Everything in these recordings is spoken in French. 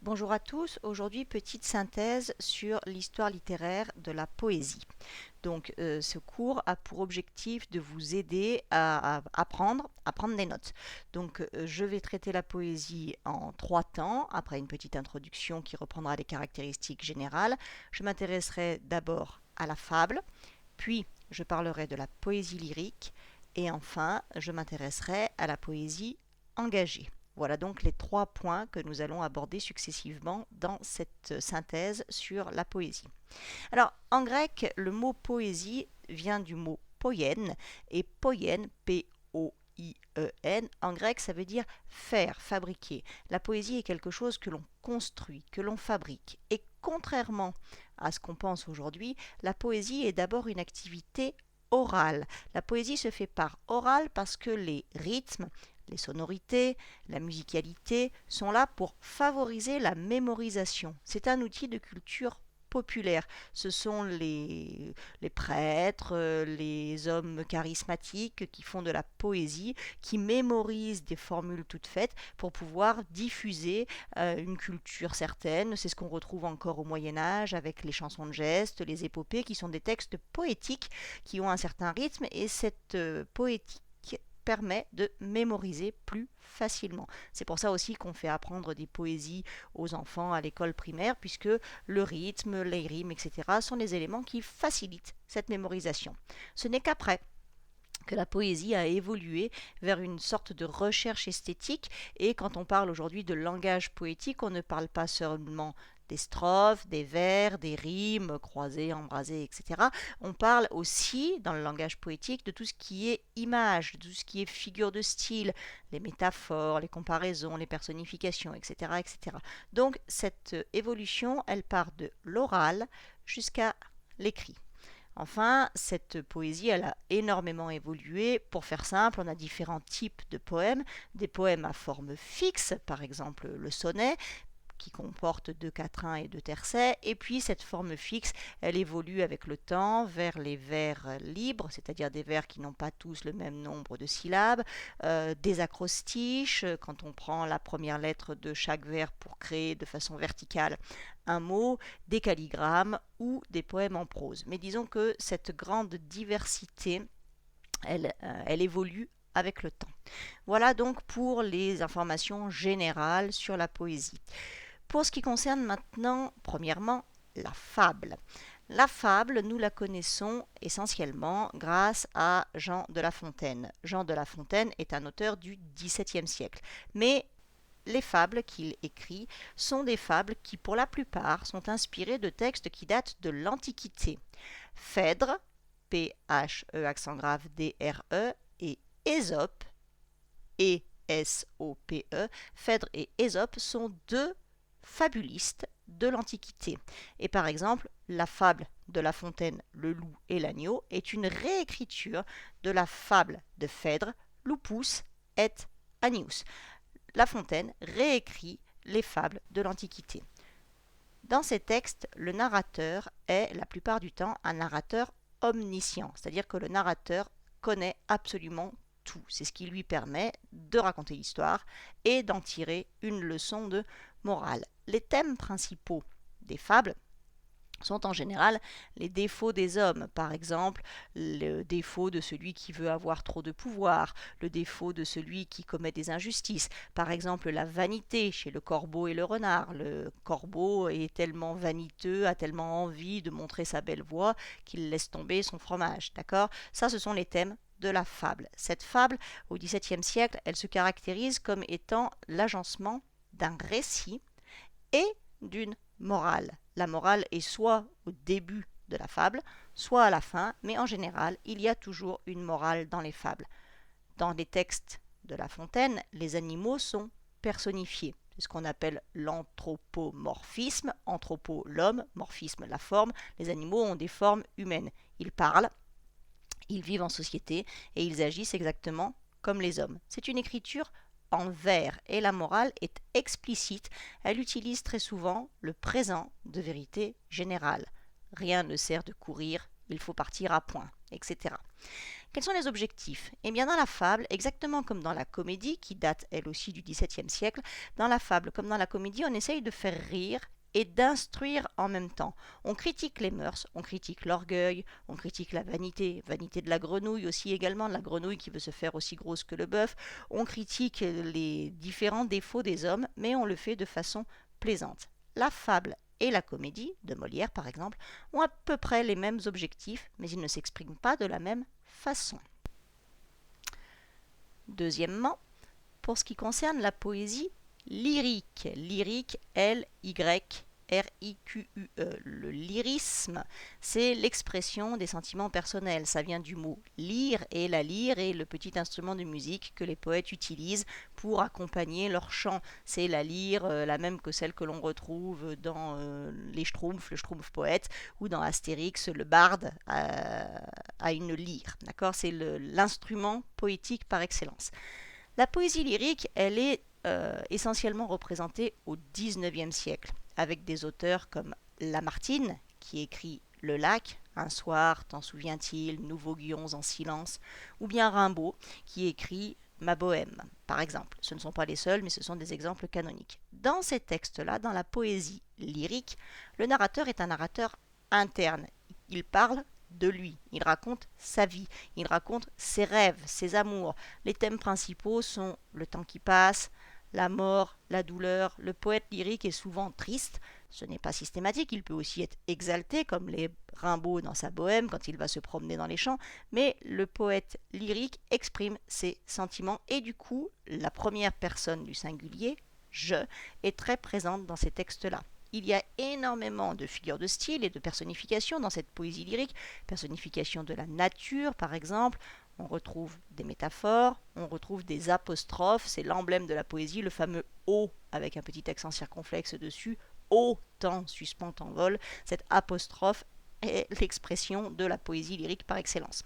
Bonjour à tous, aujourd'hui petite synthèse sur l'histoire littéraire de la poésie. Ce cours a pour objectif de vous aider à prendre des notes. Je vais traiter la poésie en 3 temps, après une petite introduction qui reprendra les caractéristiques générales. Je m'intéresserai d'abord à la fable, puis je parlerai de la poésie lyrique, et enfin je m'intéresserai à la poésie engagée. Voilà donc les 3 points que nous allons aborder successivement dans cette synthèse sur la poésie. Alors, en grec, le mot poésie vient du mot poién, et poién, P-O-I-E-N, en grec, ça veut dire faire, fabriquer. La poésie est quelque chose que l'on construit, que l'on fabrique. Et contrairement à ce qu'on pense aujourd'hui, la poésie est d'abord une activité orale. La poésie se fait par oral parce que les rythmes, les sonorités, la musicalité sont là pour favoriser la mémorisation. C'est un outil de culture populaire. Ce sont les prêtres, les hommes charismatiques qui font de la poésie, qui mémorisent des formules toutes faites pour pouvoir diffuser une culture certaine. C'est ce qu'on retrouve encore au Moyen Âge avec les chansons de geste, les épopées, qui sont des textes poétiques qui ont un certain rythme, et cette poétique permet de mémoriser plus facilement. C'est pour ça aussi qu'on fait apprendre des poésies aux enfants à l'école primaire, puisque le rythme, les rimes, etc. sont les éléments qui facilitent cette mémorisation. Ce n'est qu'après que la poésie a évolué vers une sorte de recherche esthétique, et quand on parle aujourd'hui de langage poétique, on ne parle pas seulement des strophes, des vers, des rimes croisées, embrasées, etc. On parle aussi, dans le langage poétique, de tout ce qui est image, de tout ce qui est figure de style, les métaphores, les comparaisons, les personnifications, etc., etc. Donc cette évolution, elle part de l'oral jusqu'à l'écrit. Enfin, cette poésie, elle a énormément évolué. Pour faire simple, on a différents types de poèmes. Des poèmes à forme fixe, par exemple le sonnet, qui comporte 2 quatrains et 2 tercets, et puis cette forme fixe, elle évolue avec le temps vers les vers libres, c'est-à-dire des vers qui n'ont pas tous le même nombre de syllabes, des acrostiches, quand on prend la première lettre de chaque vers pour créer de façon verticale un mot, des calligrammes ou des poèmes en prose. Mais disons que cette grande diversité, elle évolue avec le temps. Voilà donc pour les informations générales sur la poésie. Pour ce qui concerne maintenant, premièrement, la fable. La fable, nous la connaissons essentiellement grâce à Jean de La Fontaine. Jean de La Fontaine est un auteur du XVIIe siècle. Mais les fables qu'il écrit sont des fables qui, pour la plupart, sont inspirées de textes qui datent de l'Antiquité. Phèdre, P-H-E accent grave D-R-E, et Ésope, E-S-O-P-E, Phèdre et Ésope sont deux fabulistes de l'Antiquité. Et par exemple, la fable de La Fontaine, Le loup et l'agneau, est une réécriture de la fable de Phèdre, Lupus et Annius. La Fontaine réécrit les fables de l'Antiquité. Dans ces textes, le narrateur est la plupart du temps un narrateur omniscient, c'est-à-dire que le narrateur connaît absolument tout. C'est ce qui lui permet de raconter l'histoire et d'en tirer une leçon de morale. Les thèmes principaux des fables sont en général les défauts des hommes, par exemple le défaut de celui qui veut avoir trop de pouvoir, le défaut de celui qui commet des injustices, par exemple la vanité chez le corbeau et le renard. Le corbeau est tellement vaniteux, a tellement envie de montrer sa belle voix qu'il laisse tomber son fromage, d'accord? Ça, ce sont les thèmes de la fable. Cette fable, au XVIIe siècle, elle se caractérise comme étant l'agencement d'un récit et d'une morale. La morale est soit au début de la fable, soit à la fin, mais en général, il y a toujours une morale dans les fables. Dans les textes de La Fontaine, les animaux sont personnifiés. C'est ce qu'on appelle l'anthropomorphisme. Anthropo, l'homme, morphisme, la forme. Les animaux ont des formes humaines. Ils parlent, ils vivent en société et ils agissent exactement comme les hommes. C'est une écriture en vers et la morale est explicite. Elle utilise très souvent le présent de vérité générale. Rien ne sert de courir, il faut partir à point, etc. Quels sont les objectifs? Eh bien, dans la fable, exactement comme dans la comédie, qui date elle aussi du XVIIe siècle, dans la fable comme dans la comédie, on essaye de faire rire et d'instruire en même temps. On critique les mœurs, on critique l'orgueil, on critique la vanité, vanité de la grenouille aussi également, de la grenouille qui veut se faire aussi grosse que le bœuf, on critique les différents défauts des hommes, mais on le fait de façon plaisante. La fable et la comédie, de Molière par exemple, ont à peu près les mêmes objectifs, mais ils ne s'expriment pas de la même façon. Deuxièmement, pour ce qui concerne la poésie lyrique, lyrique L-Y-R-I-Q-U-E. Le lyrisme, c'est l'expression des sentiments personnels. Ça vient du mot lyre, et la lyre est le petit instrument de musique que les poètes utilisent pour accompagner leur chant. C'est la lyre, la même que celle que l'on retrouve dans les Schtroumpfs, le Schtroumpf poète, ou dans Astérix, le barde a une lyre. D'accord? C'est l'instrument poétique par excellence. La poésie lyrique, elle est essentiellement représentée au XIXe siècle, avec des auteurs comme Lamartine, qui écrit Le Lac, Un soir, t'en souviens-t-il, nous voguions en silence, ou bien Rimbaud, qui écrit Ma Bohème, par exemple. Ce ne sont pas les seuls, mais ce sont des exemples canoniques. Dans ces textes-là, dans la poésie lyrique, le narrateur est un narrateur interne. Il parle de lui, il raconte sa vie, il raconte ses rêves, ses amours. Les thèmes principaux sont le temps qui passe, la mort, la douleur. Le poète lyrique est souvent triste, ce n'est pas systématique, il peut aussi être exalté comme les Rimbaud dans sa Bohème quand il va se promener dans les champs, mais le poète lyrique exprime ses sentiments et du coup la première personne du singulier, je, est très présente dans ces textes-là. Il y a énormément de figures de style et de personnification dans cette poésie lyrique. Personnification de la nature, par exemple. On retrouve des métaphores, on retrouve des apostrophes. C'est l'emblème de la poésie, le fameux « O » avec un petit accent circonflexe dessus. « O, temps, suspend, t'envole ». Cette apostrophe est l'expression de la poésie lyrique par excellence.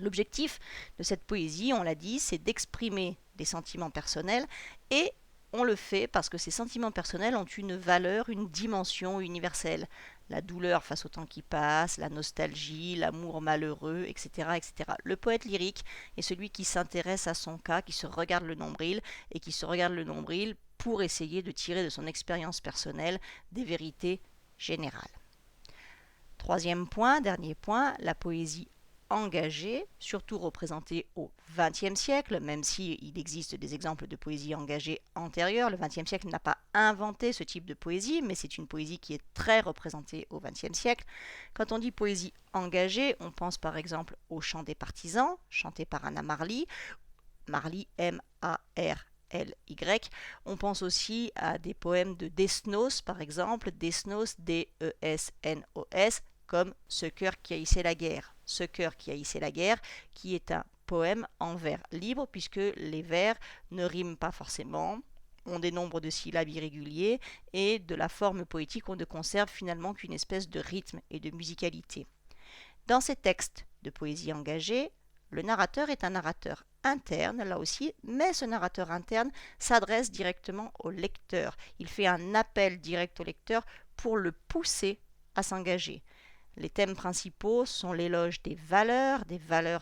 L'objectif de cette poésie, on l'a dit, c'est d'exprimer des sentiments personnels et on le fait parce que ces sentiments personnels ont une valeur, une dimension universelle. La douleur face au temps qui passe, la nostalgie, l'amour malheureux, etc., etc. Le poète lyrique est celui qui s'intéresse à son cas, qui se regarde le nombril et qui se regarde le nombril pour essayer de tirer de son expérience personnelle des vérités générales. Troisième point, dernier point, la poésie engagée, surtout représentée au XXe siècle, même s'il existe des exemples de poésie engagée antérieure. Le XXe siècle n'a pas inventé ce type de poésie, mais c'est une poésie qui est très représentée au XXe siècle. Quand on dit poésie engagée, on pense par exemple au chant des partisans, chanté par Anna Marly, Marly M-A-R-L-Y. On pense aussi à des poèmes de Desnos, par exemple, Desnos, D-E-S-N-O-S, comme Ce cœur qui haïssait la guerre. Ce cœur qui haïssait la guerre, qui est un poème en vers libre, puisque les vers ne riment pas forcément, ont des nombres de syllabes irréguliers, et de la forme poétique, on ne conserve finalement qu'une espèce de rythme et de musicalité. Dans ces textes de poésie engagée, le narrateur est un narrateur interne, là aussi, mais ce narrateur interne s'adresse directement au lecteur. Il fait un appel direct au lecteur pour le pousser à s'engager. Les thèmes principaux sont l'éloge des valeurs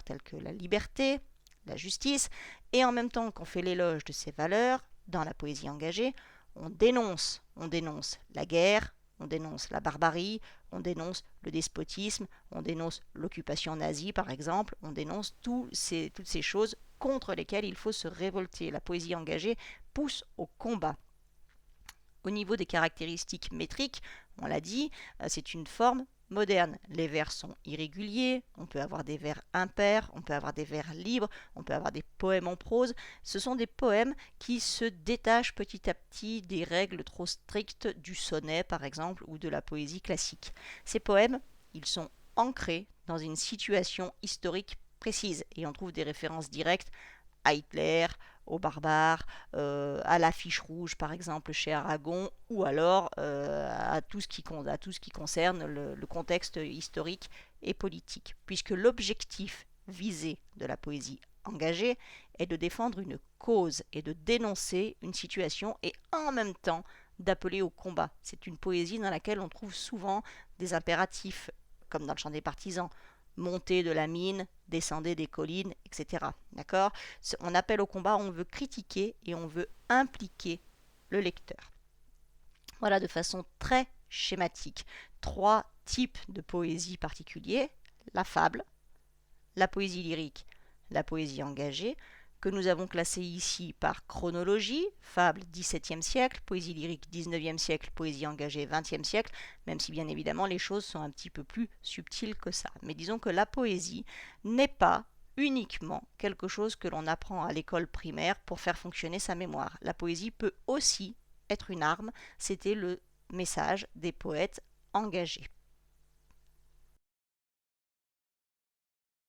telles que la liberté, la justice, et en même temps qu'on fait l'éloge de ces valeurs, dans la poésie engagée, on dénonce la guerre, on dénonce la barbarie, on dénonce le despotisme, on dénonce l'occupation nazie par exemple, on dénonce toutes ces choses contre lesquelles il faut se révolter. La poésie engagée pousse au combat. Au niveau des caractéristiques métriques, on l'a dit, c'est une forme moderne. Les vers sont irréguliers, on peut avoir des vers impairs, on peut avoir des vers libres, on peut avoir des poèmes en prose. Ce sont des poèmes qui se détachent petit à petit des règles trop strictes du sonnet, par exemple, ou de la poésie classique. Ces poèmes, ils sont ancrés dans une situation historique précise, et on trouve des références directes à Hitler, aux barbares, à l'affiche rouge par exemple chez Aragon, ou alors à tout ce qui concerne le contexte historique et politique, puisque l'objectif visé de la poésie engagée est de défendre une cause et de dénoncer une situation et en même temps d'appeler au combat. C'est une poésie dans laquelle on trouve souvent des impératifs, comme dans le chant des partisans. montez de la mine, descendez des collines, etc. D'accord? On appelle au combat, on veut critiquer et on veut impliquer le lecteur. Voilà, de façon très schématique, 3 types de poésie particuliers: la fable, la poésie lyrique, la poésie engagée, que nous avons classée ici par chronologie: fable 17e siècle, poésie lyrique 19e siècle, poésie engagée 20e siècle, même si bien évidemment les choses sont un petit peu plus subtiles que ça. Mais disons que la poésie n'est pas uniquement quelque chose que l'on apprend à l'école primaire pour faire fonctionner sa mémoire. La poésie peut aussi être une arme, c'était le message des poètes engagés.